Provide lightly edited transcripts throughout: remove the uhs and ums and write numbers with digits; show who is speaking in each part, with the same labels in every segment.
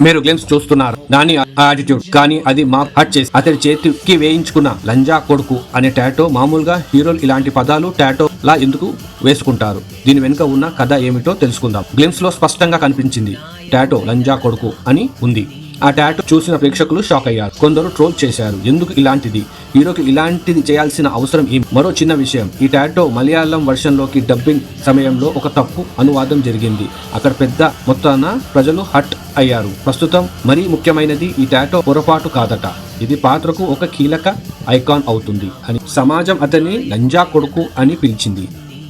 Speaker 1: మీరు గ్లిమ్స్ చూస్తున్నారు. దాని యాటిట్యూడ్ కానీ అది మాకు హర్ట్ చేసి అతడి చేతికి వేయించుకున్న లంజా కొడుకు అనే టాటో. మామూలుగా హీరోలు ఇలాంటి పదాలు టాటో లా ఎందుకు వేసుకుంటారు? దీని వెనుక ఉన్న కథ ఏమిటో తెలుసుకుందాం. గ్లిమ్స్ లో స్పష్టంగా కనిపించింది టాటో లంజా కొడుకు అని ఉంది. ఆ టాటో చూసిన ప్రేక్షకులు షాక్ అయ్యారు. కొందరు ట్రోల్ చేశారు, ఎందుకు ఇలాంటిది, హీరోకి ఇలాంటిది చేయాల్సిన అవసరం ఏమి? మరో చిన్న విషయం, ఈ టాటో మలయాళం వర్షన్ లోకి డబ్బింగ్ సమయంలో ఒక తప్పు అనువాదం జరిగింది. అక్కడ పెద్ద మొత్తాన ప్రజలు హర్ట్ అయ్యారు. ప్రస్తుతం మరీ ముఖ్యమైనది, ఈ టాటో పొరపాటు కాదట. ఇది పాత్రకు ఒక కీలక ఐకాన్ అవుతుంది అని సమాజం అతన్ని లంజా కొడుకు అని పిలిచింది.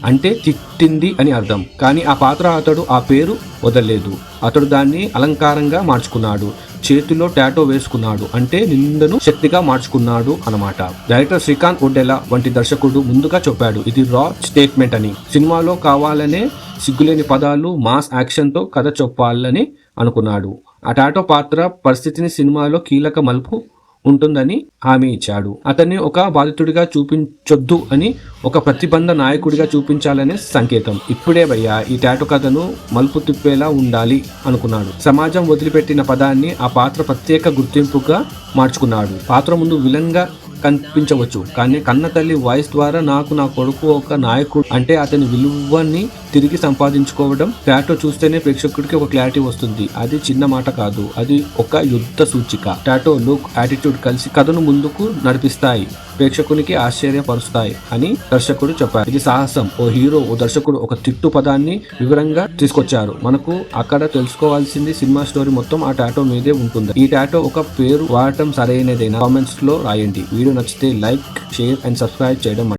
Speaker 1: అంటే తిట్టింది అని అర్థం. కానీ ఆ పాత్ర అతడు ఆ పేరు వదలలేదు. అతడు దాన్ని అలంకారంగా మార్చుకున్నాడు. చేతిలో టాటో వేసుకున్నాడు అంటే నిందను శక్తిగా మార్చుకున్నాడు అన్నమాట. డైరెక్టర్ శ్రీకాంత్ ఒడెలా వంటి దర్శకుడు ముందుగా చెప్పాడు, ఇది రా స్టేట్మెంట్ అని. సినిమాలో కావాలనే సిగ్గులేని పదాలు, మాస్ యాక్షన్ తో కథ చెప్పాలని అనుకున్నాడు. ఆ టాటో పాత్ర పరిస్థితిని సినిమాలో కీలక మలుపు ఉంటుందని హామీ ఇచ్చాడు. అతన్ని ఒక బాధితుడిగా చూపించొద్దు అని, ఒక ప్రతిబంధ నాయకుడిగా చూపించాలనే సంకేతం. ఇప్పుడే భయ్యా ఈ టాటో కథను మలుపు తిప్పేలా ఉండాలి అనుకున్నాడు. సమాజం వదిలిపెట్టిన పదాన్ని ఆ పాత్ర ప్రత్యేక గుర్తింపుగా మార్చుకున్నాడు. పాత్ర ముందు విలన్ గా కనిపించవచ్చు, కానీ కన్న తల్లి వాయిస్ ద్వారా నాకు నా కొడుకు ఒక నాయకుడు అంటే అతని విలువని తిరిగి సంపాదించుకోవడం. టాటో చూస్తేనే ప్రేక్షకుడికి ఒక క్లారిటీ వస్తుంది. అది చిన్న మాట కాదు, అది ఒక యుద్ధ సూచిక. టాటో లుక్, యాటిట్యూడ్ కలిసి కథను ముందుకు నడిపిస్తాయి, ప్రేక్షకునికి ఆశ్చర్యపరుస్తాయి అని దర్శకుడు చెప్పారు. ఇది సాహసం. ఓ హీరో, ఓ దర్శకుడు ఒక తిట్టు పదాన్ని వివరంగా తీసుకొచ్చారు. మనకు అక్కడ తెలుసుకోవాల్సింది సినిమా స్టోరీ మొత్తం ఆ టాటో మీదే ఉంటుంది. ఈ టాటో ఒక పేరు వాడటం సరైనదేనా? కామెంట్స్ లో రాయండి. వీడియో నచ్చితే లైక్, షేర్ అండ్ సబ్స్క్రైబ్ చేయడం